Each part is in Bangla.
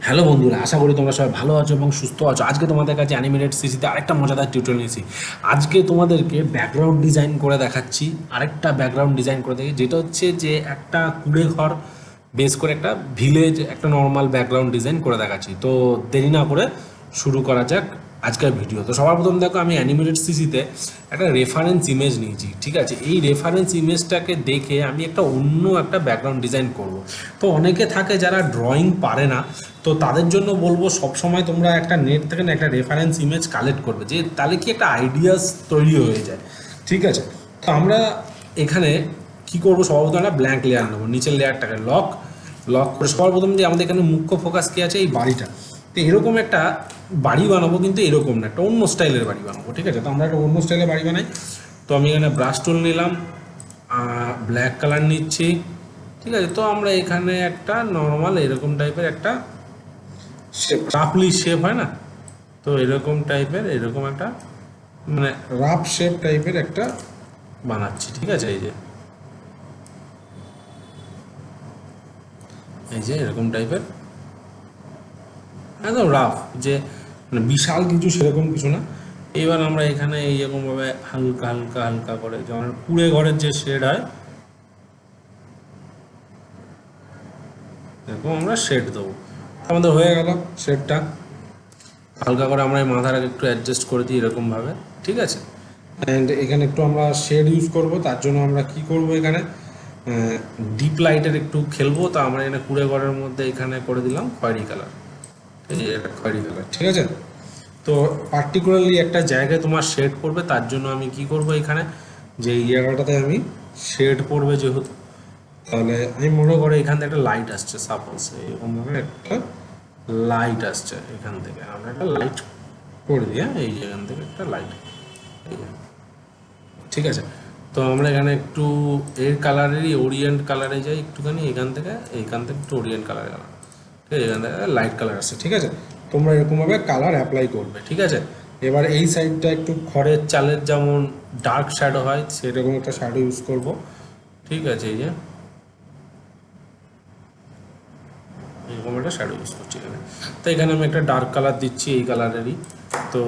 হ্যালো বন্ধুরা, আশা করি তোমরা সবাই ভালো আছো এবং সুস্থ আছো। আজকে তোমাদের কাছে অ্যানিমেটেড সিসিতে আরেকটা মজাদার টিউটোরিয়াল নিয়েছি। আজকে তোমাদেরকে ব্যাকগ্রাউন্ড ডিজাইন করে দেখাচ্ছি, আরেকটা ব্যাকগ্রাউন্ড ডিজাইন করে দেখি, যেটা হচ্ছে যে একটা কুড়ে ঘর বেস করে একটা ভিলেজ, একটা নর্মাল ব্যাকগ্রাউন্ড ডিজাইন করে দেখাচ্ছি। তো দেরি না করে শুরু করা যাক আজকের ভিডিও। তো সবার প্রথম দেখো, আমি অ্যানিমেটেড সিসিতে একটা রেফারেন্স ইমেজ নিয়েছি, ঠিক আছে। এই রেফারেন্স ইমেজটাকে দেখে আমি অন্য একটা ব্যাকগ্রাউন্ড ডিজাইন করব। তো অনেকে থাকে যারা ড্রয়িং পারে না, তো তাদের জন্য বলবো সবসময় তোমরা একটা নেট থেকে না একটা রেফারেন্স ইমেজ কালেক্ট করবে, যে তাহলে কি একটা আইডিয়াস তৈরি হয়ে যায়, ঠিক আছে। তো আমরা এখানে কি করবো, সর্বপ্রথম একটা ব্ল্যাঙ্ক লেয়ার নেবো, নিচের লেয়ারটাকে লক লক করে সর্বপ্রথম যে আমাদের এখানে মুখ্য ফোকাস কী আছে, এই বাড়িটা। তো এরকম একটা বাড়ি বানাবো, কিন্তু এরকম না, একটা অন্য স্টাইলের বাড়ি বানাবো, ঠিক আছে। তো আমরা একটা অন্য স্টাইলের বাড়ি বানাই। তো আমি এখানে ব্রাশ টুল নিলাম, ব্ল্যাক কালার নিচ্ছি, ঠিক আছে। তো আমরা এখানে একটা নর্মাল এরকম টাইপের একটা শেপ, রাফলি শেপ হয় না, তো এরকম টাইপের এরকম একটা মানে রাফ শেপ টাইপের একটা বানাচ্ছি, ঠিক আছে। এই যে এরকম টাইপের একদম রাফ, যে মানে বিশাল কিছু সেরকম কিছু না। এবার আমরা এখানে এইরকমভাবে হালকা হালকা হালকা করে, যেমন কুড়ে ঘরের যে শেড হয় এরকম আমরা শেড দেবো। আমাদের হয়ে গেল শেডটা। হালকা করে আমরা এই মাথাটাকে একটু অ্যাডজাস্ট করে দিই এরকমভাবে, ঠিক আছে। অ্যান্ড এখানে একটু আমরা শেড ইউজ করব, তার জন্য আমরা কি করব, এখানে ডিপ লাইটের একটু খেলবো। তা আমরা এখানে কুড়ে ঘরের মধ্যে এখানে করে দিলাম খয়েরি কালার, এই এটা খয়েরি কালার, ঠিক আছে। তো পার্টিকুলারলি একটা জায়গায় তোমার শেড পড়বে, তার জন্য আমি কি করব, এখানে যে এই জায়গাটাতে আমি শেড পড়বে যেহেতু, তাহলে আমি মনে করো এখান থেকে একটা লাইট আসছে, সাপোজ এরকমভাবে একটা লাইট আসছে এখান থেকে, আমরা একটা লাইট করে দিই। হ্যাঁ, এই এখান থেকে একটা লাইট, ঠিক আছে। তো আমরা এখানে একটু এর কালারেরই ওরিয়েন্ট কালারে যাই একটুখানি, এইখান থেকে একটু ওরিয়েন্ট কালারে গেলাম, ঠিক আছে। এখান থেকে লাইট কালার আসছে, ঠিক আছে। তোমরা এরকমভাবে কালার অ্যাপ্লাই করবে, ঠিক আছে। এবার এই সাইডটা একটু খড়ের চালের যেমন ডার্ক শ্যাডো হয়, সেরকম একটা শ্যাডো ইউজ করব, ঠিক আছে। এই যে এরকম একটা শ্যাডো ইউজ করছি এখানে। তো এখানে আমি একটা ডার্ক কালার দিচ্ছি এই কালারেরই। তো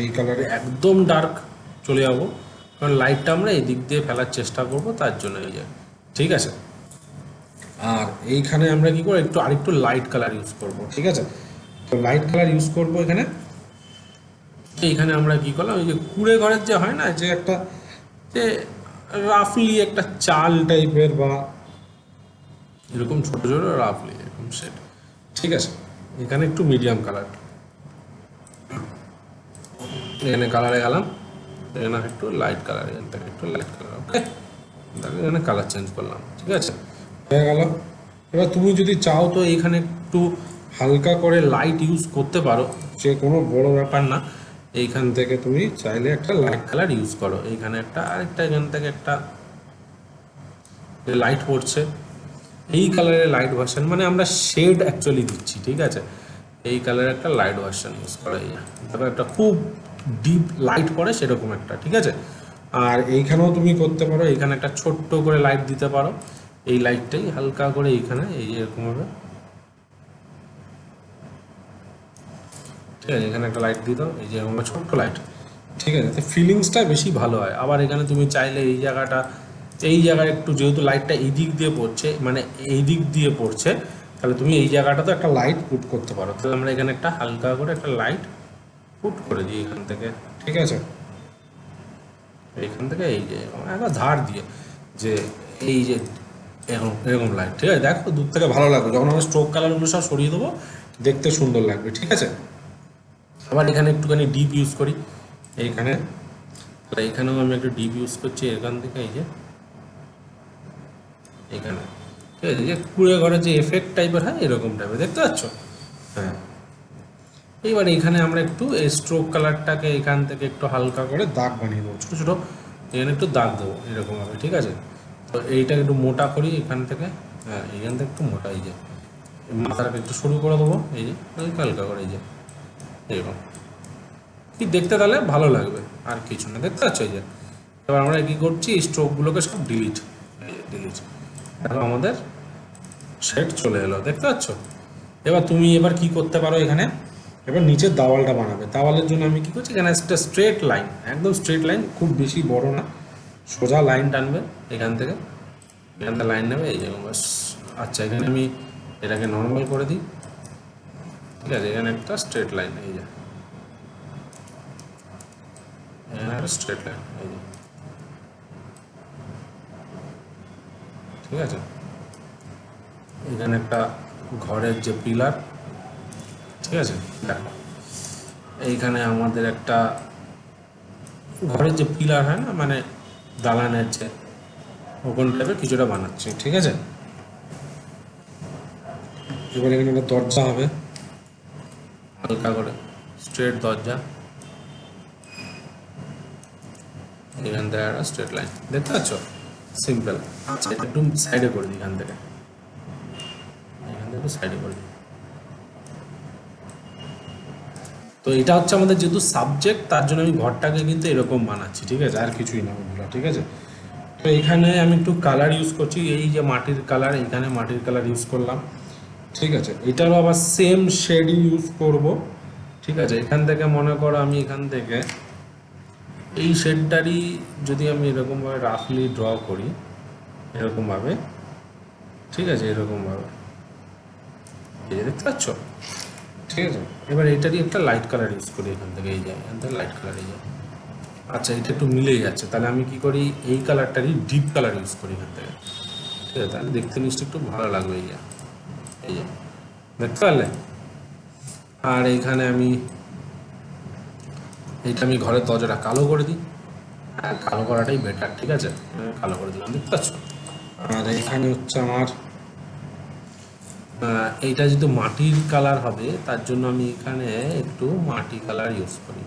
এই কালারে একদম ডার্ক চলে যাবো, কারণ লাইটটা আমরা এই দিক দিয়ে ফেলার চেষ্টা করব, তার জন্য এই যে, ঠিক আছে। আর এইখানে আমরা কি করবো, আরেকটু লাইট কালার ইউজ করব, ঠিক আছে। তো লাইট কালার ইউজ করব এখানে। এইখানে আমরা কি করলাম, ওই যে কুড়ে ঘরের যে হয় না, যে একটা যে রাফলি একটা চাল টাইপের বা এরকম ছোট ছোট রাফলি এরকম সেট, ঠিক আছে। এখানে একটু মিডিয়াম কালার, এখানে কালারে গেলাম, এখানে একটু লাইট কালার, এখান থেকে একটু লাইট কালার, ওকে। এখানে কালার চেঞ্জ করলাম, ঠিক আছে, হয়ে গেল। এবার তুমি যদি চাও তো এখানে একটু হালকা করে লাইট ইউজ করতে পারো, যে কোনো বড় ব্যাপার না। এইখান থেকে তুমি চাইলে একটা লাইট কালার ইউজ করো, এইখানে একটা আরেকটা, এখান থেকে একটা লাইট পড়ছে, এই কালারের লাইট ভার্সন, মানে আমরা শেড অ্যাকচুয়ালি দিচ্ছি, ঠিক আছে। এই কালারের একটা লাইট ভার্সন ইউজ করা যায়, তারপর একটা খুব ডিপ লাইট পড়ে সেরকম একটা, ঠিক আছে। আর এইখানেও তুমি করতে পারো, এইখানে একটা ছোট্ট করে লাইট দিতে পারো, এই লাইটটাই হালকা করে এইখানে এই এরকমভাবে, ঠিক আছে। এখানে একটা লাইট দিয়ে দাও, এই যে এরকম ছোট্ট লাইট, ঠিক আছে। তো ফিলিংসটা বেশি ভালো হয়। আবার এখানে তুমি চাইলে এই জায়গায় একটু, যেহেতু লাইটটা এই দিক দিয়ে পড়ছে, মানে এই দিক দিয়ে পড়ছে, তাহলে তুমি এই জায়গাটাতে একটা লাইট পুট করতে পারো। তাহলে আমরা এখানে একটা হালকা করে একটা লাইট পুট করে দিই এখান থেকে, ঠিক আছে। এইখান থেকে এই যে একটা ধার দিয়ে, যে এই যে এরকম এরকম লাইট, ঠিক আছে। দেখো দূর থেকে ভালো লাগবে, যখন আমরা স্ট্রোক কালারগুলো সব সরিয়ে দেবো দেখতে সুন্দর লাগবে, ঠিক আছে। আবার এখানে একটুখানি ডিপ ইউজ করি এইখানে, এইখানেও আমি একটু ডিপ ইউজ করছি এখান থেকে, এই যে এখানে, ঠিক আছে। যে কুড়ে ঘরে যে এফেক্ট টাইপের হয় এরকম টাইপের, দেখতে পাচ্ছ, হ্যাঁ। এইবার এখানে আমরা একটু এই স্ট্রোক কালারটাকে এখান থেকে একটু হালকা করে দাগ বানিয়ে দেবো, ছোটো ছোটো, এখানে একটু দাগ দেবো এরকমভাবে, ঠিক আছে। তো এইটাকে একটু মোটা করি এখান থেকে, হ্যাঁ, এইখান থেকে একটু মোটা, এই যে মাথাটাকে একটু শুরু করে দেবো, এই যে হালকা করে, এই যে এরকম কি দেখতে, তাহলে ভালো লাগবে, আর কিছু না, দেখতে পাচ্ছ। এই যে এবার আমরা কী করছি, স্ট্রোকগুলোকে সব ডিলিট, দেখো আমাদের শেড চলে এলো, দেখতে পাচ্ছ। এবার তুমি এবার কি করতে পারো এখানে, এবার নিচের দেওয়ালটা বানাবে। দেওয়ালের জন্য আমি কি করছি, এখানে একটা স্ট্রেট লাইন, একদম স্ট্রেট লাইন, খুব বেশি বড় না, সোজা লাইন টানবে এখান থেকে লাইন নেবে এই যেরকম বাস। আচ্ছা এখানে আমি এটাকে নর্মাল করে দিই, ঠিক আছে, এখানে একটা স্ট্রেট লাইন, এই যে এখানে একটা স্ট্রেট লাইন, এই যে, ঠিক আছে। এখানে একটা ঘরের যে পিলার, ঠিক আছে, দেখো এইখানে আমাদের একটা ঘরের যে পিলার হয় না, মানে দালানের যে ওখান টাইপের কিছুটা বানাচ্ছি, ঠিক আছে। এবার এখানে একটা দরজা হবে, হালকা করে স্ট্রেট দরজা, এখান থেকে একটা স্ট্রেট লাইন, দেখতে পাচ্ছ, সিম্পল। আচ্ছা এটা একটু সাইডে করে দিই, এখান থেকে সাইডে করে দিই। তো এটা হচ্ছে আমাদের যেহেতু সাবজেক্ট, তার জন্য আমি ঘরটাকে কিন্তু এরকম বানাচ্ছি, ঠিক আছে, আর কিছুই না ওগুলো, ঠিক আছে। তো এখানে আমি একটু কালার ইউজ করছি, এই যে মাটির কালার, এখানে মাটির কালার ইউজ করলাম, ঠিক আছে। এটারও আবার সেম শেডই ইউজ করব, ঠিক আছে। এখান থেকে মনে করো আমি এখান থেকে এই শেডটারই যদি আমি এরকমভাবে রাফলি ড্র করি, এরকমভাবে, ঠিক আছে, এরকমভাবে, এই যে দেখতে পাচ্ছ, ঠিক আছে। এবার এটারই একটা লাইট কালার ইউজ করি এখান থেকে, এই যে এখান থেকে লাইট কালার, এই যে, আচ্ছা এটা একটু মিলেই যাচ্ছে, তাহলে আমি কি করি, এই কালারটারই ডিপ কালার ইউজ করি এখান থেকে, ঠিক আছে, তাহলে দেখতে নিশ্চয়ই একটু ভালো লাগবে, এই যে দেখতে পারলে। আর এইখানে আমি এইটা আমি ঘরের দরজাটা কালো করে দিই, হ্যাঁ কালো করাটাই বেটার, ঠিক আছে, কালো করে দিলাম, দেখতে পাচ্ছ। আর এখানে হচ্ছে আমার এইটা যেহেতু মাটির কালার হবে, তার জন্য আমি এখানে একটু মাটি কালার ইউজ করি,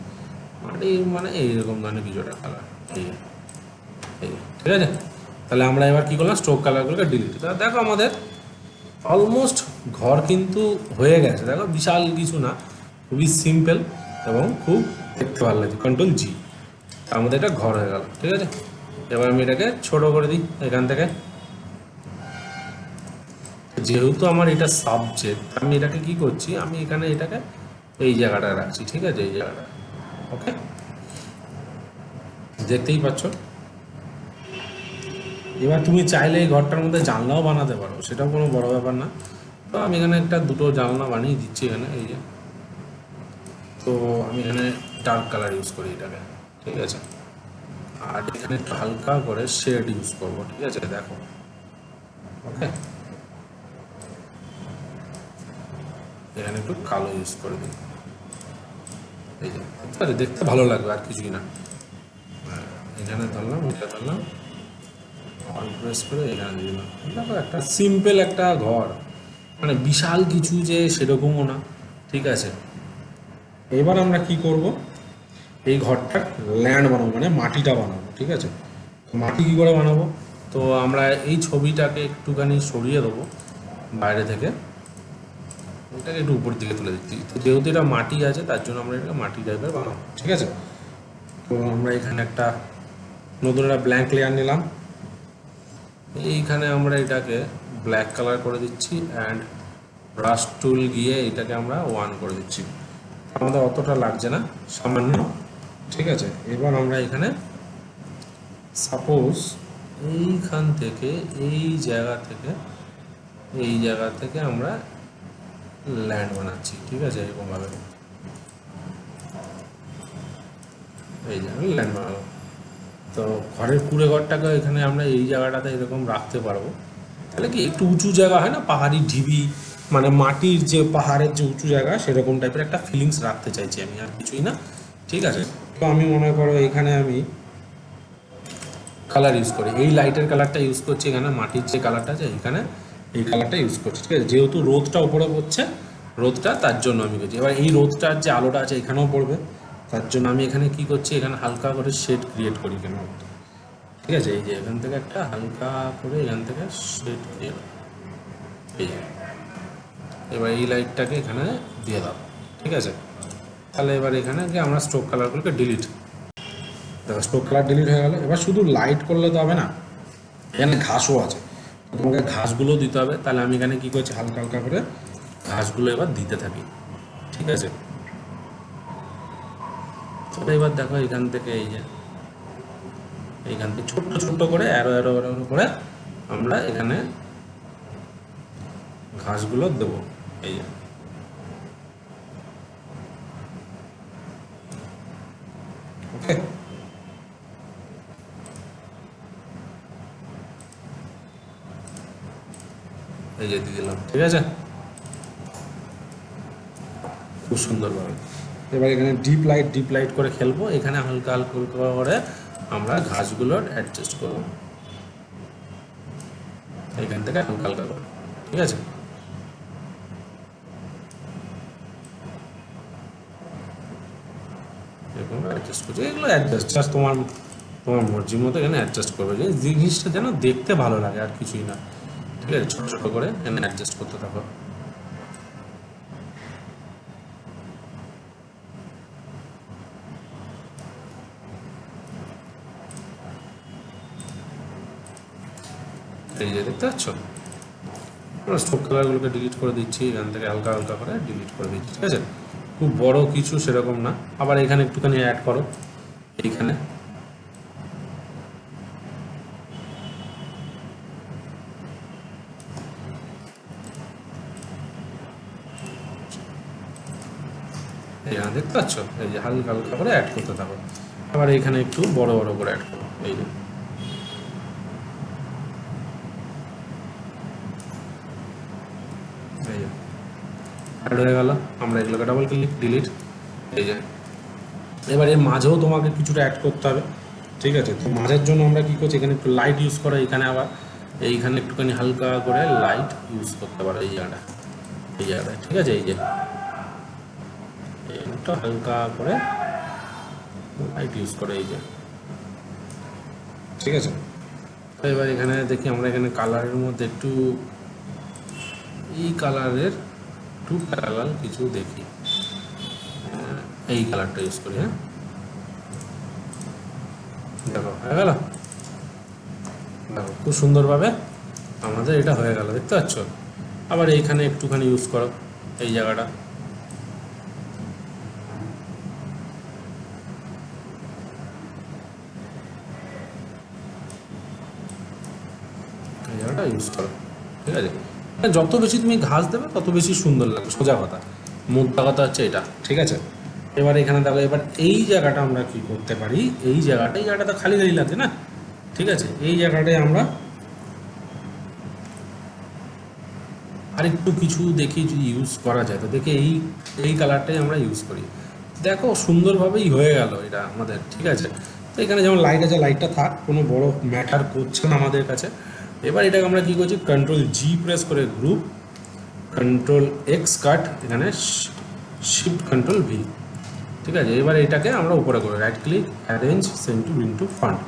মাটি মানে এইরকম ধরনের কিছুটা কালার, এই ঠিক আছে। তাহলে আমরা এবার কি করলাম, স্ট্রোক কালারগুলোকে ডিলিট, দেখো আমাদের অলমোস্ট ঘর কিন্তু হয়ে গেছে, দেখো বিশাল কিছু না, খুবই সিম্পল এবং খুব দেখতে ভালো লাগছে। কন্ট্রোল জি, আমাদের এটা ঘর হয়ে গেল, ঠিক আছে। এবার আমি এটাকে ছোট করে দিই এখান থেকে, যেহেতু আমার এটা সাবজেক্ট, আমি এটাকে কি করছি, আমি এখানে এটাকে এই জায়গাটা রাখছি, ঠিক আছে, এই জায়গাটা, ওকে, দেখতেই পাচ্ছ। এবার তুমি চাইলে এই ঘরটার মধ্যে জানলাও বানাতে পারো, সেটাও কোনো বড় ব্যাপার না। তো আমি এখানে একটা দুটো জানলা বানিয়ে দিচ্ছি এখানে, এই যে, তো আমি এখানে ডার্ক কালার ইউজ করি এটাকে, ঠিক আছে। আর এখানে একটু হালকা করে শেড ইউজ করব, ঠিক আছে, দেখো, ওকে, এখানে একটু কালো ইউজ করে দিই, এই যে, দেখতে ভালো লাগবে, আর কিছুই না। এখানে ধরলাম, এটা ধরলাম, অন প্রেস করে এখানে দিয়ে দিলাম, দেখো একটা সিম্পল একটা ঘর, মানে বিশাল কিছু যে সেরকমও না, ঠিক আছে। এবার আমরা কি করব, এই ঘরটার ল্যান্ড বানাবো, মানে মাটিটা বানাবো, ঠিক আছে। তো মাটি কী করে বানাবো, তো আমরা এই ছবিটাকে একটুখানি সরিয়ে দেবো বাইরে থেকে, এটাকে একটু উপর দিকে তুলে দিচ্ছি। তো যেহেতু এটা মাটি আছে, তার জন্য আমরা এটাকে মাটি টাইপের বানাবো, ঠিক আছে। তো আমরা এখানে একটা নতুন একটা ব্ল্যাঙ্ক লেয়ার নিলাম, এইখানে আমরা এটাকে ব্ল্যাক কালার করে দিচ্ছি, অ্যান্ড ব্রাশ টুল গিয়ে এটাকে আমরা 1 করে দিচ্ছি, আমাদের অতটা লাগছে না, সামান্য, ঠিক আছে। এবার আমরা এখানে সাপোজ এইখান থেকে এই জায়গা থেকে আমরা ল্যান্ড বানাচ্ছি, ঠিক আছে, এরকমভাবে, এই যে আমি ল্যান্ড বানাবো। তো ঘরের কুড়ে ঘরটাকে এখানে আমরা এই জায়গাটাতে এরকম রাখতে পারবো, তাহলে কি একটু উঁচু জায়গা হয় না, পাহাড়ি ঢিবি, মানে মাটির যে পাহাড়ের যে উঁচু জায়গা, সেরকম টাইপের একটা ফিলিংস রাখতে চাইছি আমি, আর কিছুই না, ঠিক আছে। তো আমি মনে করো এখানে আমি কালার ইউজ করি, এই লাইটের কালারটা ইউজ করছি, এখানে মাটির যে কালারটা আছে এখানে এই কালারটা ইউজ করছি, ঠিক আছে। যেহেতু রোদটা উপরে পড়ছে, রোদটা তার জন্য আমি করছি। এবার এই রোদটার যে আলোটা আছে এখানেও পড়বে, তার জন্য আমি এখানে কি করছি, এখানে হালকা করে শেড ক্রিয়েট করি কেন, ঠিক আছে, এই যে এখান থেকে একটা হালকা করে এখান থেকে শেড দিয়ে দাও, এই যে, এবার এই লাইটটাকে এখানে দিয়ে দাও, ঠিক আছে। তাহলে এবার এখানে গিয়ে আমরা স্ট্রোক কালারগুলোকে ডিলিট, দেখো স্ট্রোক কালার ডিলিট হয়ে গেল। এবার শুধু লাইট করলে তো হবে না, এখানে ঘাসও আছে, তোমাকে ঘাসগুলো দিতে হবে। তাহলে আমি এখানে কি করছি, হালকা হালকা করে ঘাসগুলো এবার দিতে থাকি, ঠিক আছে। তো এবার দেখো এখান থেকে এইখান থেকে ছোট্ট ছোট্ট করে অ্যারো অ্যারো অ্যারো করে আমরা এখানে ঘাসগুলো দেবো। এই যে ওকে, এই যে দিয়ে দিলাম, ঠিক আছে, খুব সুন্দরভাবে। এবার এখানে ডিপ লাইট করে খেলবো, এখানে হালকা হালকা হালকা করে আমরা ঘাসগুলোর অ্যাডজাস্ট করবো এখান থেকে হালকা হালকা করে, ঠিক আছে। এরকম অ্যাডজাস্ট করছি, এগুলো অ্যাডজাস্ট জাস্ট তোমার তোমার মর্জির মতো এখানে অ্যাডজাস্ট করবে, যে জিনিসটা যেন দেখতে ভালো লাগে আর কিছুই না, ঠিক আছে। ছোটো ছোটো করে এখানে অ্যাডজাস্ট করতে থাকো। এই যে দেখতে পাচ্ছ, স্ট্রোক কালারগুলোকে ডিলিট করে দিচ্ছি, এখান থেকে হালকা হালকা করে ডিলিট করে দিচ্ছি, ঠিক আছে। খুব বড় কিছু সেরকম না। আবার এখানে একটুখানি অ্যাড করো, এইখানে এইখানে দেখতে পাচ্ছ, এই যে হালকা হালকা করে অ্যাড করতে থাকো। আবার এইখানে একটু বড় বড় করে অ্যাড করো, এই যে অ্যাড হয়ে গেল। আমরা এগুলোকে ডাবল ক্লিক ডিলিট, এই যে। এবার এর মাঝেও তোমাকে কিছুটা অ্যাড করতে হবে, ঠিক আছে। তো মাঝের জন্য আমরা কী করছি, এখানে একটু লাইট ইউজ করো, এখানে আবার এইখানে একটুখানি হালকা করে লাইট ইউজ করতে পারো এই জায়গাটা, ঠিক আছে। এই যে একটু হালকা করে লাইট ইউজ করে, এই যে, ঠিক আছে। এবার এখানে দেখি আমরা এখানে কালারের মধ্যে একটু এই কালারের একটু প্যারালাল কিছু দেখি, এই কালারটা ইউজ করি। হ্যাঁ, দেখো হয়ে গেল, দেখো খুব সুন্দরভাবে আমাদের এটা হয়ে গেল, দেখতে পাচ্ছ। আবার এইখানে একটুখানি ইউজ করো এই জায়গাটা, এই জায়গাটা ইউজ করো, ঠিক আছে। যত বেশি তুমি ঘাস দেবে তত বেশি সুন্দর লাগবে, সোজা কথা, মোদ্দা কথা হচ্ছে এটা, ঠিক আছে। এবার এখানে দেখো, এবার এই জায়গাটা আমরা কি করতে পারি, এই জায়গাটা তো খালি খালি লাগে না, ঠিক আছে। এই জায়গাটায় আমরা আরেকটু কিছু দেখি যদি ইউজ করা যায়, তো দেখে এই কালারটাই আমরা ইউজ করি। দেখো সুন্দরভাবেই হয়ে গেল এটা আমাদের, ঠিক আছে। তো এখানে যেমন লাইট আছে, লাইটটা থাক, কোনো বড় ম্যাটার করছে না আমাদের কাছে। এবার এটাকে আমরা কী করছি, কন্ট্রোল জি প্রেস করে গ্রুপ, কন্ট্রোল এক্স কাট, এখানে শিফট কন্ট্রোল ভি, ঠিক আছে। এবার এটাকে আমরা উপরে করে right click arrange send to bring to front,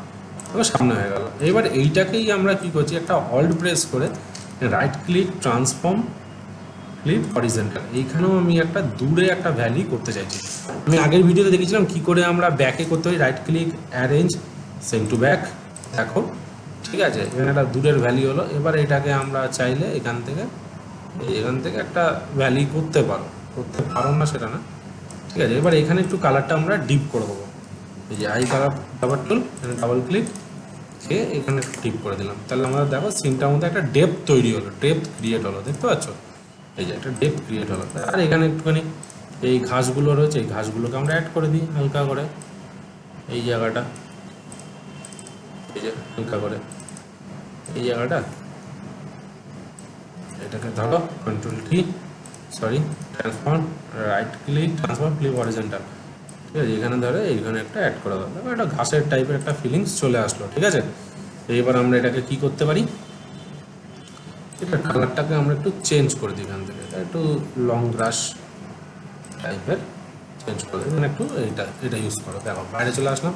তবে সামনে হয়ে গেল। এবার এইটাকেই আমরা কী করছি, একটা অল্ট প্রেস করে right click transform clip horizontal, এইখানেও আমি একটা দূরে একটা ভ্যালি করতে চাইছি। আমি আগের ভিডিওতে দেখেছিলাম কি করে আমরা ব্যাকে করতে হয়, right click arrange send to back, দেখো, ঠিক আছে। এখানে একটা দূরের ভ্যালি হলো। এবার এটাকে আমরা চাইলে এখান থেকে একটা ভ্যালি করতে পারো না সেটা না, ঠিক আছে। এবার এখানে একটু কালারটা আমরা ডিপ করে দেবো, এই যে আই কালার ডাবল টুল, এখানে ডাবল ক্লিক খেয়ে এখানে একটু ডিপ করে দিলাম, তাহলে আমরা দেখো সিনটার মধ্যে একটা ডেপথ তৈরি হলো, ডেপথ ক্রিয়েট হলো, দেখতে পাচ্ছ, এই যে একটা ডেপথ ক্রিয়েট হলো। আর এখানে একটুখানি এই ঘাসগুলো রয়েছে, এই ঘাসগুলোকে আমরা অ্যাড করে দিই হালকা করে, এই জায়গাটা, এই যে হালকা করে এই জায়গাটা, এটাকে ধরো control T, transform, right click transform clip horizontal, ঠিক আছে। এখানে ধরে এইখানে একটা অ্যাড করে দাও, দেখো একটা ঘাসের টাইপের একটা ফিলিংস চলে আসলো, ঠিক আছে। এইবার আমরা এটাকে কি করতে পারি, এটা কালারটাকে আমরা একটু চেঞ্জ করে দিই, এখান থেকে একটু লং ব্রাশ টাইপের চেঞ্জ করে দিই, মানে একটু এটা ইউজ করো। দেখো বাইরে চলে আসলাম,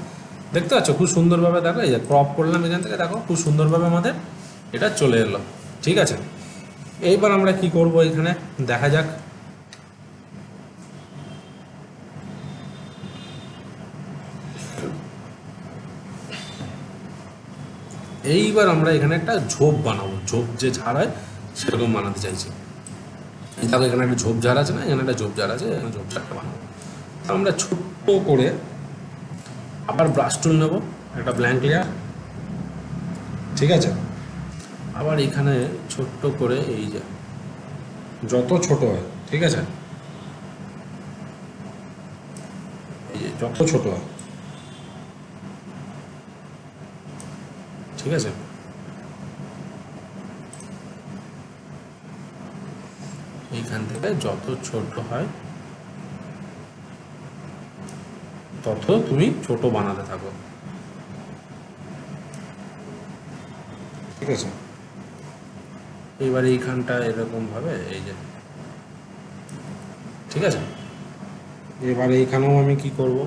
দেখতে পাচ্ছ খুব সুন্দরভাবে, দেখো এই যে ক্রপ করলাম এখান থেকে, দেখো খুব সুন্দরভাবে আমাদের এটা চলে এলো, ঠিক আছে। এইবার আমরা কি করব, এখানে দেখা যাক। এইবার আমরা এখানে একটা ঝোপ বানাবো, ঝোপ যে ঝাড় হয় সেরকম বানাতে চাইছি। এই দেখো এখানে একটা ঝোপঝাড় আছে না, এখানে একটা ঝোপঝাড় আছে, এখানে ঝোপঝাড়টা বানাবো। তো আমরা ছোট্ট করে আবার ব্রাশ টুল নেবো, একটা ব্ল্যাঙ্ক লেয়ার, ঠিক আছে। আবার এখানে ছোট্ট করে এই যে যত ছোট হয়, ঠিক আছে, এই যে যত ছোট হয়, ঠিক আছে, এইখান থেকে যত ছোট হয় তত তুমি ছোট বানাতে থাকো, ঠিক আছে। এবার এইখানটা এরকম ভাবে এই যে, ঠিক আছে। এবার এইখানেও আমি কি করব,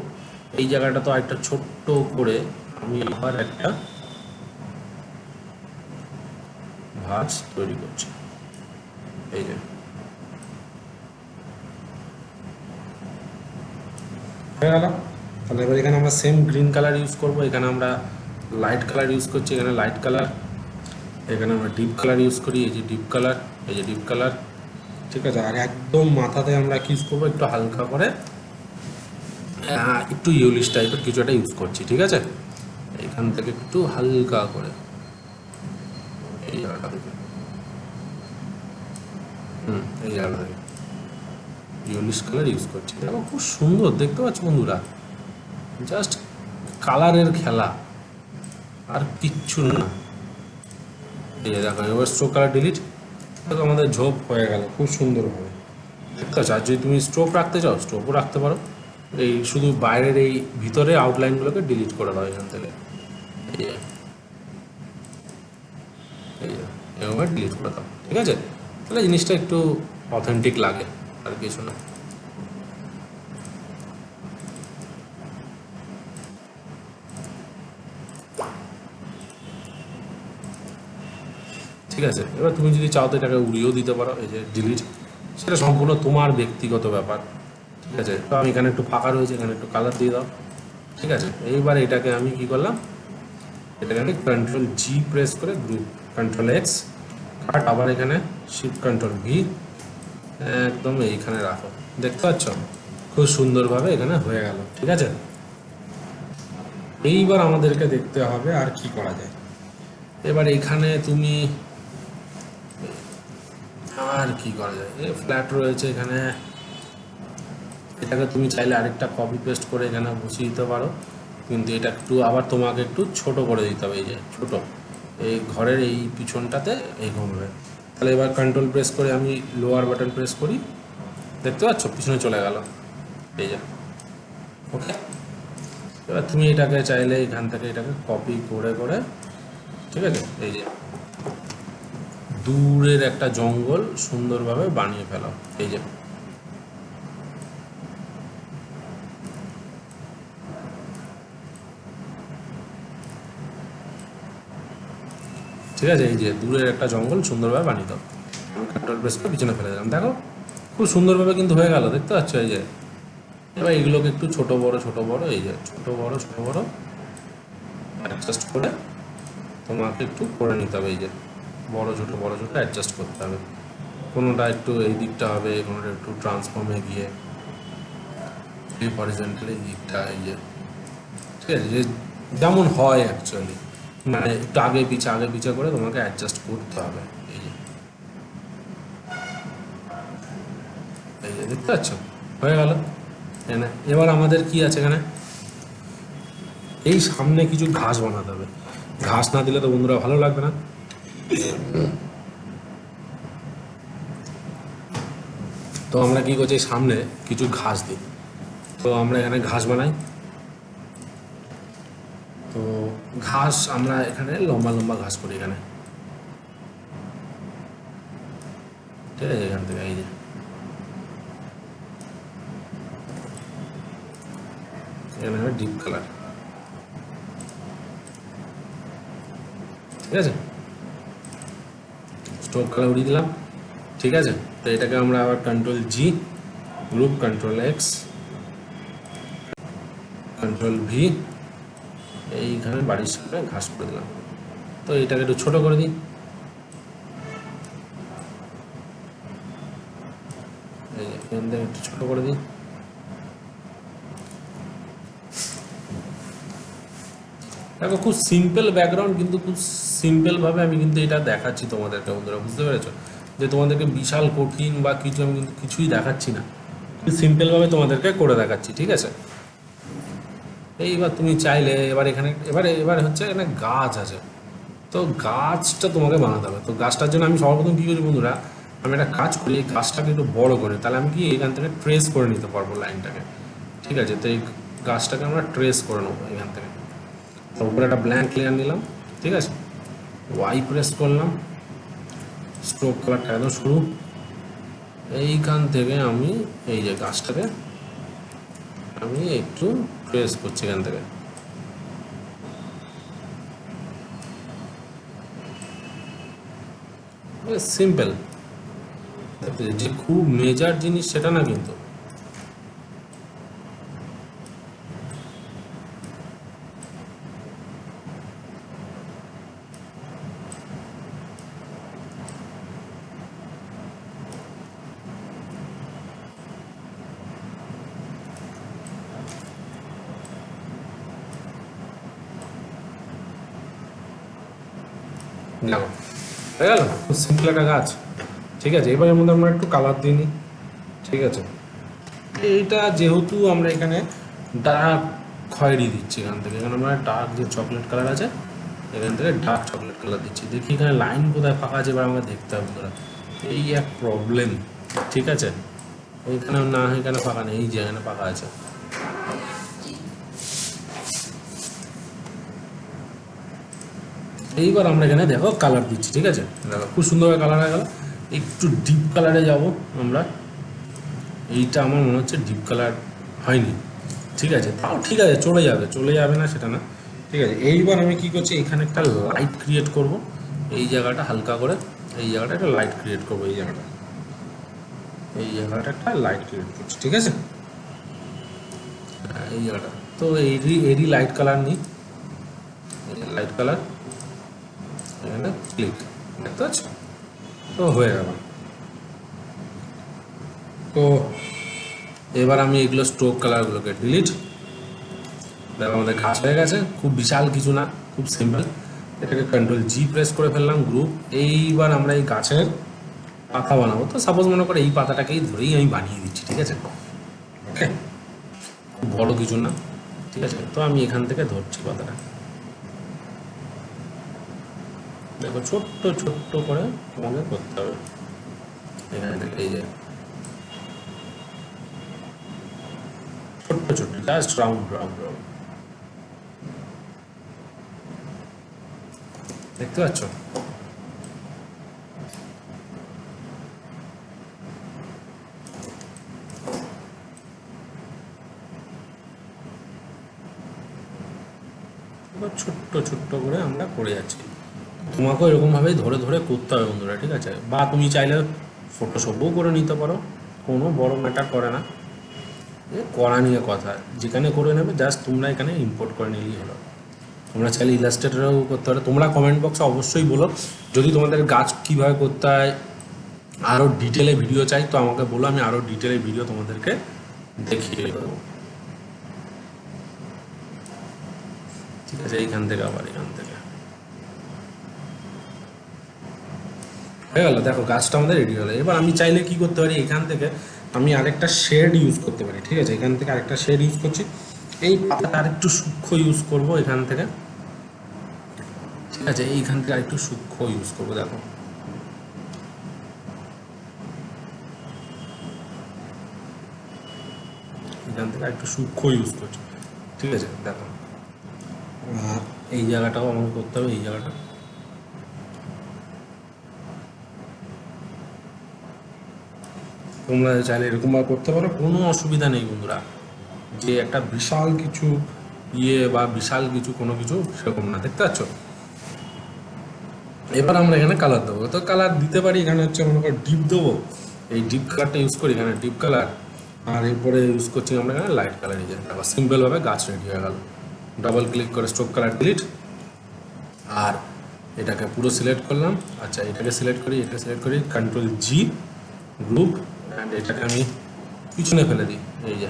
এই জায়গাটা তো একটা ছোট্ট করে আমি এবার একটা ভাঁজ তৈরি করছি, এই যে হয়ে গেল। তাহলে এবার এখানে আমরা সেম গ্রিন কালার ইউজ করব, এখানে আমরা লাইট কালার ইউজ করছি, এখানে লাইট কালার, এখানে আমরা ডিপ কালার ইউজ করি, এই যে ডিপ কালার, এই যে ডিপ কালার, ঠিক আছে। আর একদম মাথাতে আমরা কি ইউজ করবো, একটু হালকা করে একটু ইউলিশ টাইপের কিছু একটা ইউজ করছি, ঠিক আছে। এখান থেকে একটু হালকা করে এই জায়গাটা থেকে, এই জায়গাটা থেকে ইউলিশ কালার ইউজ করছি। দেখো খুব সুন্দর দেখতে পাচ্ছ বন্ধুরা, জাস্ট কালারের খেলা আর কিচ্ছু না। এই দেখো এবার স্ট্রোক কালার ডিলিট, দেখো আমাদের ঝোপ হয়ে গেল খুব সুন্দরভাবে, দেখতে পাচ্ছ। আর যদি তুমি স্ট্রোক রাখতে চাও স্ট্রোকও রাখতে পারো, এই শুধু বাইরের এই ভিতরে আউটলাইনগুলোকে ডিলিট করে দাও এখান থেকে, এভাবে ডিলিট করে দাও, ঠিক আছে। তাহলে জিনিসটা একটু অথেন্টিক লাগে, আর কিছু না। ঠিক আছে, এবার তুমি যদি চাও তো এটাকে উড়িয়েও দিতে পারো, এই যে ডিলিট, সেটা সম্পূর্ণ তোমার ব্যক্তিগত ব্যাপার, ঠিক আছে। তো আমি এখানে একটু ফাঁকা রয়েছে, এখানে একটু কালার দিয়ে দাও, ঠিক আছে। এইবার এটাকে আমি কি করলাম, এটাকে আমি কন্ট্রোল জি প্রেস করে গ্রুপ, কন্ট্রোল এক্স কাট, আবার এখানে শিফট কন্ট্রোল ভি, একদম এইখানে রাখো, দেখতে পাচ্ছ খুব সুন্দরভাবে এখানে হয়ে গেল, ঠিক আছে। এইবার আমাদেরকে দেখতে হবে আর কি করা যায়। এবার এখানে তুমি আর কি করা যায়, এই ফ্ল্যাট রয়েছে এখানে, এটাকে তুমি চাইলে আরেকটা কপি পেস্ট করে এখানে বসিয়ে দিতে পারো, কিন্তু এটা একটু আবার তোমাকে একটু ছোট করে দিতে হবে, এই যে ছোট, এই ঘরের এই পিছনটাতে এই ঘুমবে। তাহলে এবার কন্ট্রোল প্রেস করে আমি লোয়ার বাটন প্রেস করি, দেখতে পাচ্ছ পিছনে চলে গেল, এই যে ওকে। এবার তুমি এটাকে চাইলে এখান থেকে এটাকে কপি করে করে, ঠিক আছে, এই যে দূরের একটা জঙ্গল সুন্দরভাবে বানিয়ে ফেলো, এই যে ঠিক আছে, এই যে দূরের একটা জঙ্গল সুন্দরভাবে বানিয়ে দাও, কন্ট্রোল প্রেস করে পিছনে ফেলে দিলাম, দেখো খুব সুন্দরভাবে কিন্তু হয়ে গেল, দেখতে পাচ্ছ এই যে। এবার এইগুলোকে একটু ছোট বড় এই যে ছোট বড় অ্যাডজাস্ট করে তোমাকে একটু করে নিতে হবে, এই যে বড় ছোট অ্যাডজাস্ট করতে হবে, কোনোটা একটু এই দিকটা হবে, কোনোটা একটু ট্রান্সফর্মে গিয়ে এই হরিজন্টালি দিকটা, এই যে ঠিক আছে, যে যেমন হয় অ্যাকচুয়ালি, মানে একটু আগে পিছে করে তোমাকে অ্যাডজাস্ট করতে হবে, এই যে দেখতে পাচ্ছ হয়ে গেল। এবার আমাদের কি আছে এখানে, এই সামনে কিছু ঘাস বানাতে হবে, ঘাস না দিলে তো বন্ধুরা ভালো লাগবে না। তো আমরা কি করছি, সামনে কিছু ঘাস দিই, তো আমরা এখানে ঘাস বানাই, তো ঘাস আমরা এখানে লম্বা ঘাস করি এখানে, ঠিক আছে। এখান থেকে এই যে এখানে হবে ডিপ কালার, ঠিক আছে, স্ট্রোক কালার উড়িয়ে দিলাম, ঠিক আছে। তো এটাকে আমরা আবার কন্ট্রোল জি group, control x, control V, এইখানে বাড়ির সামনে ঘাস করে দিলাম। তো এটাকে একটু ছোট করে দিই, এখান থেকে একটু ছোটো করে দিই। দেখো খুব সিম্পল ব্যাকগ্রাউন্ড, কিন্তু খুব সিম্পলভাবে আমি কিন্তু এটা দেখাচ্ছি তোমাদেরকে বন্ধুরা, বুঝতে পেরেছো? যে তোমাদেরকে বিশাল কঠিন বা কিছু আমি কিন্তু কিছুই দেখাচ্ছি না, সিম্পলভাবে তোমাদেরকে করে দেখাচ্ছি, ঠিক আছে? এইবার তুমি চাইলে এবারে হচ্ছে এখানে গাছ আছে, তো গাছটা তোমাকে বানাতে হবে। তো গাছটার জন্য আমি সর্বপ্রথম কী করি বন্ধুরা, আমি একটা কাজ করি, এই গাছটাকে একটু বড় করে, তাহলে আমি কি এখান থেকে ট্রেস করে নিতে পারবো লাইনটাকে, ঠিক আছে? তো এই গাছটাকে আমরা ট্রেস করে নেবো এখান থেকে। তার উপরে একটা ব্ল্যাঙ্ক লেয়ার নিলাম, ঠিক আছে? ওয়াই প্রেস করলাম, স্ট্রোক কালারটা একদম শুরু, এইখান থেকে আমি এই যে গাছটাকে আমি একটু ট্রেস করছি এখান থেকে। সিম্পল, যে খুব মেজার জিনিস সেটা না কিন্তু। দেখো হয়ে গেল খুব সিম্পল একটা গাছ, ঠিক আছে? এবার এর মধ্যে আমরা একটু কালার দিই নি, ঠিক আছে? এইটা যেহেতু আমরা এখানে ডার্ক খয়েরি দিচ্ছি, এখান থেকে এখানে আমরা ডার্ক যে চকলেট কালার আছে এখান থেকে ডার্ক চকলেট কালার দিচ্ছি। দেখি এখানে লাইন কোথায় ফাঁকা আছে এবার আমাকে দেখতে হবে বন্ধুরা, এই এক প্রবলেম, ঠিক আছে? ওইখানে না, এখানে ফাঁকা নেই, এই যে এখানে ফাঁকা আছে। এইবার আমরা এখানে দেখো কালার দিচ্ছি, ঠিক আছে? দেখো খুব সুন্দরভাবে কালার হয়ে গেল। একটু ডিপ কালারে যাব আমরা, এইটা আমার মনে হচ্ছে ডিপ কালার হয়নি, ঠিক আছে? তাও ঠিক আছে, চলে যাবে না সেটা না, ঠিক আছে? এইবার আমি কি করছি, এখানে একটা লাইট ক্রিয়েট করব, এই জায়গাটা হালকা করে, এই জায়গাটা একটা লাইট ক্রিয়েট করবো, এই জায়গাটা একটা লাইট ক্রিয়েট করছি, ঠিক আছে? এই জায়গাটা তো এরই লাইট কালার নিই, লাইট কালার এখানে ক্লিক, দেখতে পাচ্ছ? তো হয়ে গেল। তো এবার আমি এগুলো স্ট্রোক কালারগুলোকে ডিলিট, দেখো আমাদের গাছ হয়ে গেছে, খুব বিশাল কিছু না, খুব সিম্পল। এটাকে কন্ট্রোল জি প্রেস করে ফেললাম, গ্রুপ। এইবার আমরা এই গাছের পাতা বানাবো, তো সাপোজ মনে করে এই পাতাটাকেই ধরেই আমি বানিয়ে দিচ্ছি, ঠিক আছে? ওকে, খুব বড় কিছু না, ঠিক আছে? তো আমি এখান থেকে ধরছি পাতাটা, দেখো ছোট্ট ছোট্ট করে তোমাকে করতে হবে এখান থেকে, এই যে ছোট্ট ছোট্ট জাস্ট রাউন্ড রাউন্ড রাউন্ড, দেখতে পাচ্ছ? ছোট্ট ছোট্ট করে আমরা করে যাচ্ছি, তোমাকেও এরকমভাবেই ধরে ধরে করতে হবে বন্ধুরা, ঠিক আছে? বা তুমি চাইলে ফটোশপও করে নিতে পারো, কোনো বড় ম্যাটার করে না, করা নিয়ে কথা, যেখানে করে নেবে জাস্ট তোমরা এখানে ইম্পোর্ট করে নিলেই হলো। তোমরা চাইলে ইলাস্ট্রেটরও করতে পারো, তোমরা কমেন্ট বক্সে অবশ্যই বলো যদি তোমাদের গাছ কীভাবে করতে হয়, আরও ডিটেলে ভিডিও চাই তো আমাকে বলো, আমি আরও ডিটেলে ভিডিও তোমাদেরকে দেখিয়ে দেবো, ঠিক আছে? এইখান থেকে আবার এখান থেকে হয়ে গেল, দেখো গাছটা আমাদের রেডি হলো। এবার আমি চাইলে কি করতে পারি, এখান থেকে আমি আরেকটা শেড ইউজ করতে পারি, ঠিক আছে? এখান থেকে আরেকটা শেড ইউজ করছি, এই পাতাটা আরেকটু সূক্ষ্ম ইউজ করবো এখান থেকে, ঠিক আছে? এইখান থেকে আরেকটু সূক্ষ্ম ইউজ করবো, দেখো এখান থেকে একটু সূক্ষ্ম ইউজ করছি, ঠিক আছে? দেখো এই জায়গাটাও আমাকে করতে হবে, এই জায়গাটা তোমরা চাইলে এরকমভাবে করতে পারো, কোনো অসুবিধা নেই বন্ধুরা, যে একটা বিশাল কিছু বা বিশাল কিছু কোনো কিছু সেরকম না, দেখতে পাচ্ছ? এবার আমরা এখানে কালার দেবো, তো কালার দিতে পারি এখানে হচ্ছে মনে করো ডিপ দেবো, এই ডিপ কালারটা ইউজ করি এখানে, ডিপ কালার। আর এরপরে ইউজ করছি আমরা এখানে লাইট কালার, এই যে তারপর সিম্পলভাবে গাছ রেডি হয়ে গেল। ডাবল ক্লিক করে স্ট্রোক কালার ডিলিট, আর এটাকে পুরো সিলেক্ট করলাম, আচ্ছা এটাকে সিলেক্ট করি, কন্ট্রোল জি গ্রুপ, অ্যান্ড এটাকে আমি পিছনে ফেলে দিই, এই যে।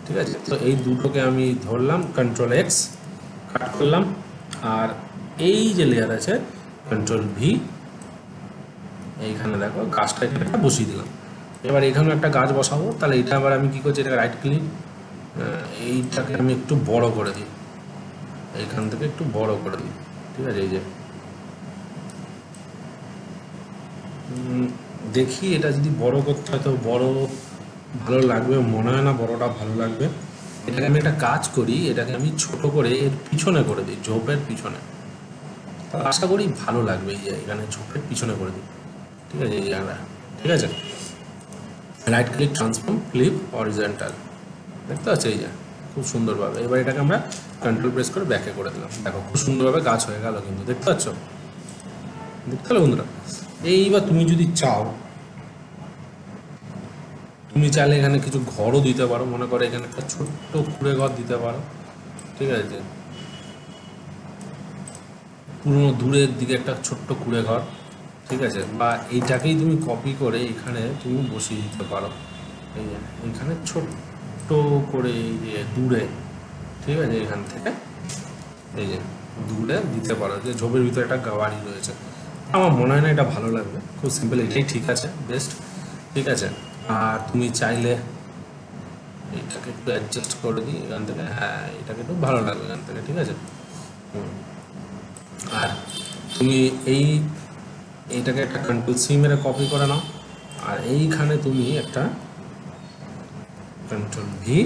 ঠিক আছে, তো এই দুটোকে আমি ধরলাম, কন্ট্রোল এক্স কাট করলাম, আর এই যে লেয়ার আছে কন্ট্রোল ভি, এইখানে দেখো গাছটা এখানে বসিয়ে দিলাম। এবার এখানে একটা গাছ বসাবো, তাহলে এটা আবার আমি কি করছি, এটা রাইট ক্লিক, এইটাকে আমি একটু বড় করে দিই, এইখান থেকে একটু বড় করে দিই। ঠিক আছে, এই যে দেখি এটা যদি বড় করতে হয় তো বড় ভালো লাগবে, মনে হয় না বড়টা ভালো লাগবে। এটাকে আমি একটা কাজ করি, এটাকে আমি ছোট করে এর পিছনে করে দিই, ঝোপের পিছনে, তাহলে আশা করি ভালো লাগবে। এই যে এখানে ঝোপের পিছনে করে দিই। ঠিক আছে, এই জায়গাটা। ঠিক আছে, right click, transform, flip horizontal, দেখতে পাচ্ছ এই যে খুব সুন্দরভাবে। এবার এটাকে আমরা কন্ট্রোল প্রেস করে ব্যাকে করে দিলাম, দেখো খুব সুন্দরভাবে গাছ হয়ে গেল কিন্তু, দেখতে পাচ্ছ, দেখতে পেলে বন্ধুরা। এইবার তুমি যদি চাও, তুমি চাইলে এখানে কিছু ঘরও দিতে পারো, মনে করো এখানে একটা ছোট্ট কুঁড়ে ঘর দিতে পারো। ঠিক আছে, পুরোনো দূরের দিকে একটা ছোট্ট কুঁড়ে ঘর। ঠিক আছে, বা এইটাকেই তুমি কপি করে এখানে তুমি বসিয়ে দিতে পারো, এই যে এখানে ছোট্ট করে এই যে দূরে। ঠিক আছে, এখান থেকে এই যে দূরে দিতে পারো, যে ঝোপের ভিতরে একটা বাড়ি রয়েছে। আমার মনে হয় না এটা ভালো লাগবে, খুব সিম্পল, এটাই ঠিক আছে, বেস্ট। ঠিক আছে, আর তুমি চাইলে এইটাকে একটু অ্যাডজাস্ট করে দিই এখান থেকে, হ্যাঁ এটাকে একটু ভালো লাগবে এখান থেকে। ঠিক আছে, আর তুমি এইটাকে একটা কন্ট্রোল সি মেরে কপি করে নাও, আর এইখানে তুমি একটা কন্ট্রোল ভি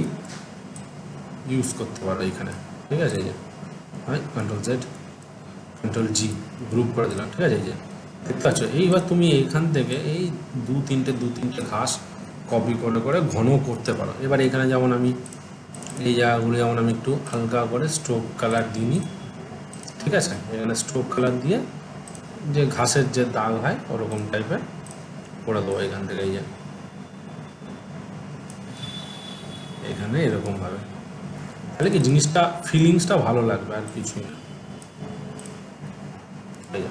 ইউজ করতে পারো এইখানে। ঠিক আছে, এই যে হয় কন্ট্রোল জেড, কন্ট্রোল জি, গ্রুপ করে দিলাম। ঠিক আছে, এই যে দেখতে পাচ্ছ। এইবার তুমি এইখান থেকে এই দু তিনটে ঘাস কপি করে করে ঘন করতে পারো। এবার এখানে যেমন আমি এই জায়গাগুলো যেমন আমি একটু হালকা করে স্ট্রোক কালার দিই। ঠিক আছে, এখানে স্ট্রোক কালার দিয়ে যে ঘাসের যে দাগ হয় ওরকম টাইপের করে দেবো এখান থেকে, এই যে এখানে এরকমভাবে, তাহলে কি জিনিসটা ফিলিংসটা ভালো লাগবে, আর কিছুই না। এই যে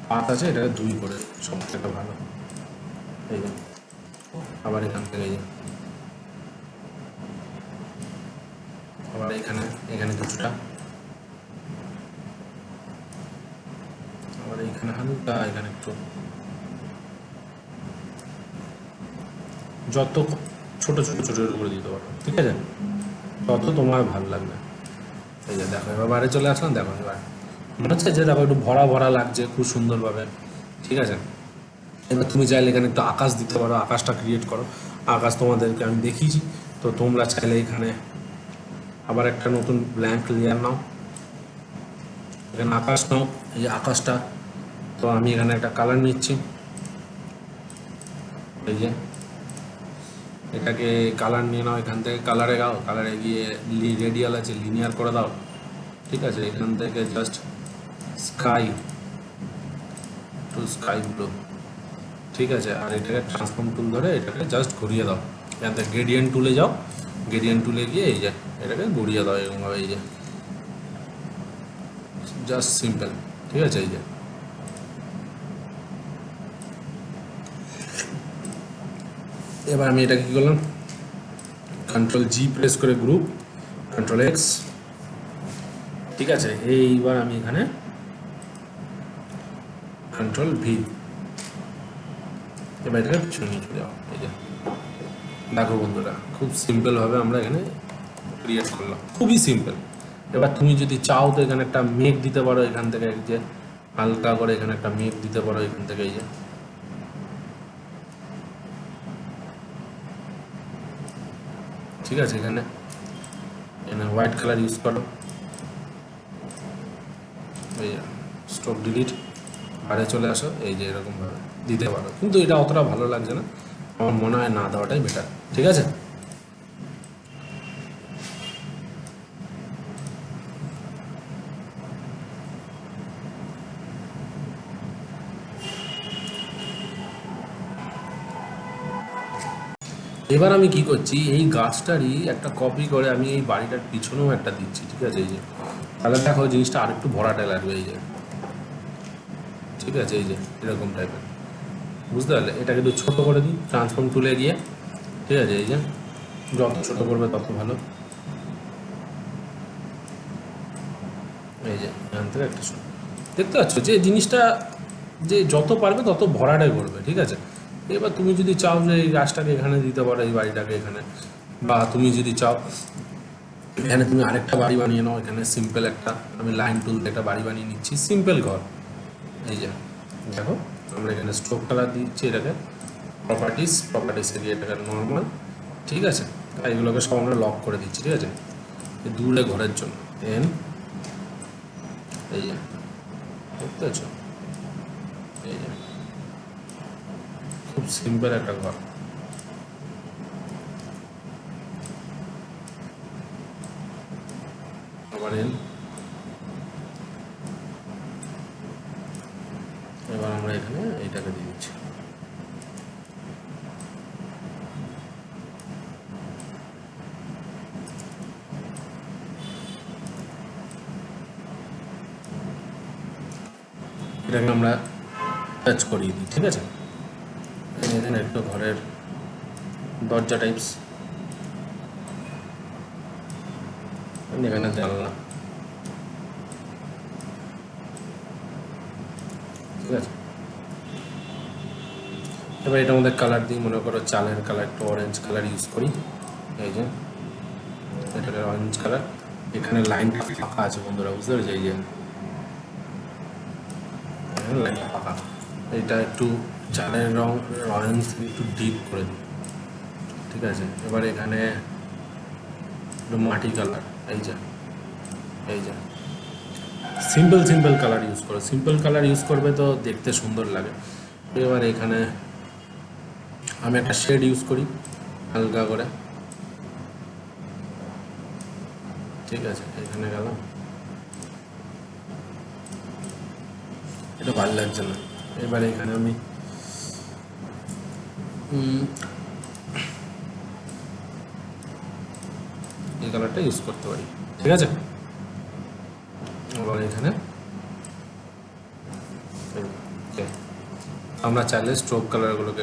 পাত আছে, এটাকে দুই করে সব থেকে ভালো। এই যে আবার এখান থেকে এই যে আবার এখানে কিছুটা, আবার এইখানে হালকা, এখানে একটু, যত ছোট করে দিতে পারো। ঠিক আছে, তত তোমার ভালো লাগবে। এই যে দেখো, এবার বাইরে চলে আসলাম, দেখো এবার মনে হচ্ছে যে দেখো একটু ভরা ভরা লাগছে খুব সুন্দরভাবে। ঠিক আছে, এবার তুমি চাইলে এখানে একটু আকাশ দিতে পারো, আকাশটা ক্রিয়েট করো। আকাশ তোমাদেরকে আমি দেখিয়েছি, তো তোমরা চাইলে এখানে আবার একটা নতুন ব্ল্যাঙ্ক লেয়ার নাও, এখানে আকাশ নাও, এই যে আকাশটা। তো আমি এখানে একটা কালার নিচ্ছি, এই যে এটাকে কালার নিয়ে নাও, এখান থেকে কালারে গাও, কালারে গিয়ে রেডিয়াল আছে লিনিয়ার করে দাও। ঠিক আছে, এখান থেকে just sky to sky blue. ঠিক আছে, আর এটাকে ট্রান্সফর্ম টুল ধরে এটাকে জাস্ট ঘুরিয়ে দাও, এখান থেকে গ্রেডিয়েন্ট টুলে যাও, গ্রেডিয়েন্ট টুলে গিয়ে এই যে এটাকে ঘুরিয়ে দাও এরকমভাবে, এই যে জাস্ট সিম্পল। ঠিক আছে, এই যে এবার আমি এটা কি করলাম, কন্ট্রোল জি প্রেস করে গ্রুপ, কন্ট্রোল এক্স। ঠিক আছে, এইবার আমি এখানে কন্ট্রোল ভি, এবার এটাকে পিছনে নিয়ে চলে যাও। এই যে দেখো বন্ধুরা, খুব সিম্পলভাবে আমরা এখানে ক্রিয়েট করলাম, খুবই সিম্পল। এবার তুমি যদি চাও তো এখানে একটা মেঘ দিতে পারো, এখান থেকে এই যে হালকা করে এখানে একটা মেঘ দিতে পারো এখান থেকে, এই যে ঠিক আছে, এখানে হোয়াইট কালার ইউজ করো, এই যে স্ট্রোক ডিলিট, বাইরে চলে আসো, এই যে এরকমভাবে দিতে পারো, কিন্তু এটা অতটা ভালো লাগছে না, আমার মনে হয় না দেওয়াটাই বেটার। ঠিক আছে, এবার আমি কি করছি, এই গাছটারই একটা কপি করে আমি এই বাড়িটার পিছনেও একটা দিচ্ছি। ঠিক আছে, এই যে তাহলে দেখো জিনিসটা আরেকটু ভরাটে লাগবে, এই যে ঠিক আছে, এই যে এরকম টাইপের। বুঝতে পারলে? এটাকে একটু ছোটো করে দিই ট্রান্সফর্ম টুলে গিয়ে, ঠিক আছে? এই যে যত ছোটো করবে তত ভালো। এই যে এখান থেকে একটা ছোটো, দেখতে পাচ্ছ যে জিনিসটা যে যত পারবে তত ভরাটাই করবে, ঠিক আছে? এবার তুমি যদি চাও যে এই গাছটাকে এখানে দিতে পারো, এই বাড়িটাকে এখানে, বা তুমি যদি চাও এখানে তুমি আরেকটা বাড়ি বানিয়ে নাও, এখানে সিম্পল একটা আমি লাইন টুল দিয়ে একটা বাড়ি বানিয়ে নিচ্ছি, সিম্পল ঘর। এই যে দেখো আমরা এখানে স্ট্রোক কালার দিচ্ছি, এটাকে প্রপার্টিসে গিয়ে এটাকে নর্মাল, ঠিক আছে? আর এগুলোকে সব আমরা লক করে দিচ্ছি, ঠিক আছে? দূরে ঘরের জন্য এন, এই যে দেখতে পাচ্ছ, এই যে খুব সিম্পল একটা ঘর। আবার এন, এবার আমরা এখানে এইটাকে দিয়ে দিচ্ছি। এটাকে আমরা টাচ করিয়ে দিই, ঠিক আছে? এখানে একটা ঘরের দরজা টাইপস, এখানে জানলা, ঠিক আছে? এবার এটার মধ্যে কালার দিই, মনে করো চালের কালার একটু অরেঞ্জ কালার ইউজ করি। এই যে এটাকে অরেঞ্জ কালার, এখানে লাইনটা ফাঁকা আছে বন্ধুরা, বুঝতে পেরেছি? এই যে লাইনটা ফাঁকা, এটা একটু চালের রং অরেঞ্জ একটু ডিপ করে দিই, ঠিক আছে? এবার এখানে একটু মাটি কালার, এই যে এই যে সিম্পল কালার ইউজ করো, সিম্পল কালার ইউজ করবে তো দেখতে সুন্দর লাগে। এবার এখানে আমি একটা শেড ইউজ করি হালকা করে, ঠিক আছে? এখানে গেলাম, এটা ভালো লাগছে না, এবারে এখানে আমি এই কালারটা ইউজ করতে পারি, ঠিক আছে? এবার এখানে আমরা চাইলে স্ট্রোক কালারগুলোকে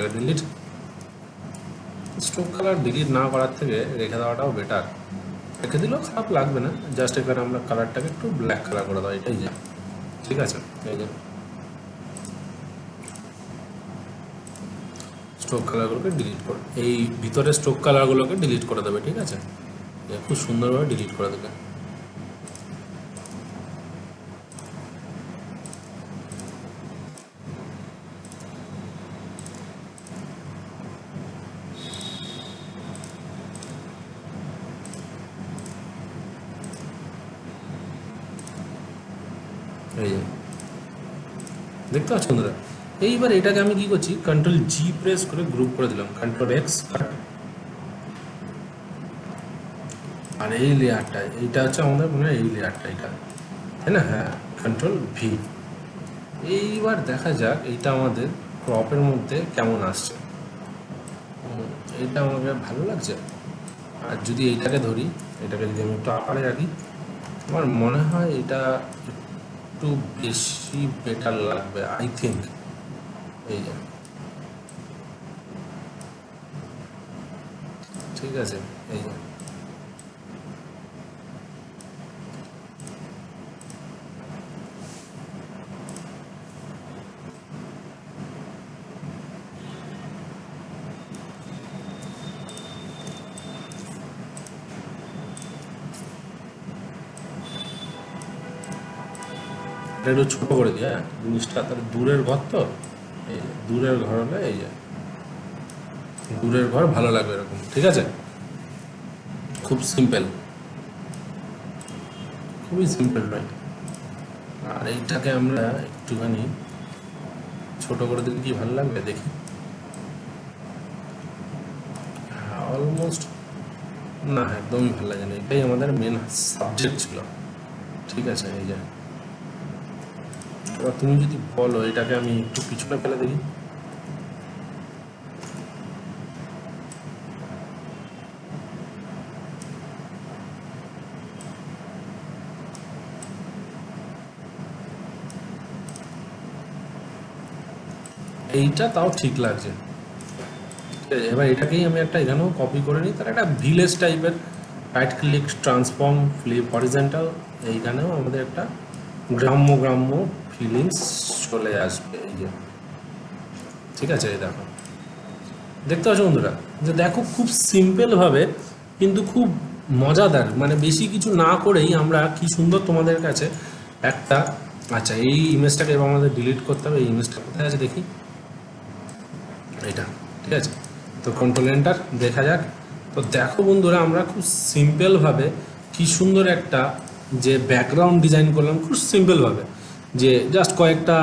স্ট্রোক কালার ডিলিট না করার থেকে রেখে দেওয়াটাও বেটার, রেখে দিলেও খারাপ লাগবে না, জাস্ট এখানে আমরা কালারটাকে একটু ব্ল্যাক কালার করে দেওয়া, এটাই যা, ঠিক আছে? এই যে স্ট্রোক কালারগুলোকে ডিলিট করে, এই ভিতরে স্ট্রোক কালারগুলোকে ডিলিট করে দেবে, ঠিক আছে? খুব সুন্দরভাবে ডিলিট করে দেবে। এই যে দেখতে পাচ্ছ বন্ধুরা? এইবার এটাকে আমি কি করছি, কন্ট্রোল জি প্রেস করে গ্রুপ করে দিলাম, কন্ট্রোল এক্স, আর এই লেয়ারটা, এইটা হচ্ছে আমাদের মনে হয় এই লেয়ারটা, এটা তাই না? হ্যাঁ, কন্ট্রোল ভি। এইবার দেখা যাক এইটা আমাদের ক্রপের মধ্যে কেমন আসছে। এটা আমাকে ভালো লাগছে। আর যদি এইটাকে ধরি, এটাকে যদি আমি একটু আকারে রাখি, আমার মনে হয় এটা একটু বেশি বেটার লাগবে, আই থিঙ্ক। এই যে ঠিক আছে, এই যে এটা একটু ছোটো করে দিই, হ্যাঁ জিনিসটা, তাহলে দূরের ঘর তো, এই যে দূরের ঘর হলে, এই যে দূরের ঘর ভালো লাগবে এরকম, ঠিক আছে? খুব সিম্পল, খুবই সিম্পল, রাইট? আর এইটাকে আমরা একটুখানি ছোটো করে দিলে কি ভালো লাগবে দেখি। হ্যাঁ, অলমোস্ট, না একদমই ভালো লাগে না, এটাই আমাদের মেন সাবজেক্ট ছিল, ঠিক আছে? এই যে এবার তুমি যদি বলো এটাকে আমি একটু পিছনে ফেলে দেখি, এইটা তাও ঠিক লাগছে। এবার এটাকেই আমি একটা এখানেও কপি করে নিই, তাহলে একটা ভিলেজ টাইপের right click transform flip horizontal, এইখানেও আমাদের একটা গ্রাম্য গ্রাম্য ফিলিংস চলে আসবে। এই যে ঠিক আছে, এই দেখো, দেখতে পাচ্ছ বন্ধুরা যে দেখো খুব সিম্পলভাবে কিন্তু খুব মজাদার, মানে বেশি কিছু না করেই আমরা কি সুন্দর তোমাদের কাছে একটা, আচ্ছা এই ইমেজটাকে এবার আমাদের ডিলিট করতে হবে। এই ইমেজটা কোথায় আছে দেখি, এটা ঠিক আছে। তো কন্ট্রোল এন্টার, দেখা যাক। তো দেখো বন্ধুরা আমরা খুব সিম্পলভাবে কি সুন্দর একটা যে ব্যাকগ্রাউন্ড ডিজাইন করলাম, খুব সিম্পলভাবে, যে জাস্ট কয়েকটা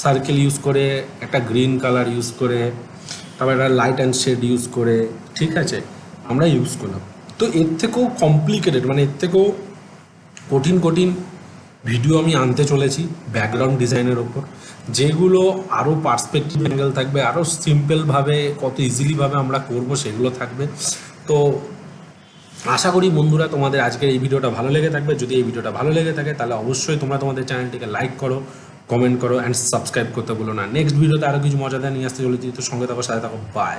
সার্কেল ইউজ করে, একটা গ্রিন কালার ইউজ করে, তারপর একটা লাইট অ্যান্ড শেড ইউজ করে, ঠিক আছে, আমরা ইউজ করলাম। তো এর থেকেও কমপ্লিকেটেড, মানে এর থেকেও কঠিন কঠিন ভিডিও আমি আনতে চলেছি ব্যাকগ্রাউন্ড ডিজাইনের ওপর, যেগুলো আরও পার্সপেক্টিভ অ্যাঙ্গেল থাকবে, আরও সিম্পলভাবে কত ইজিলিভাবে আমরা করব সেগুলো থাকবে। তো আশা করি বন্ধুরা তোমাদের আজকের এই ভিডিওটা ভালো লেগে থাকবে। যদি এই ভিডিওটা ভালো লেগে থাকে তাহলে অবশ্যই তোমরা তোমাদের চ্যানেলটিকে লাইক করো, কমেন্ট করো অ্যান্ড সাবস্ক্রাইব করতে বলো না। নেক্সট ভিডিওতে আরও কিছু মজাদার নিয়ে আসতে চলেছি, তো সঙ্গে থাকো, সাথে থাকো, বাই।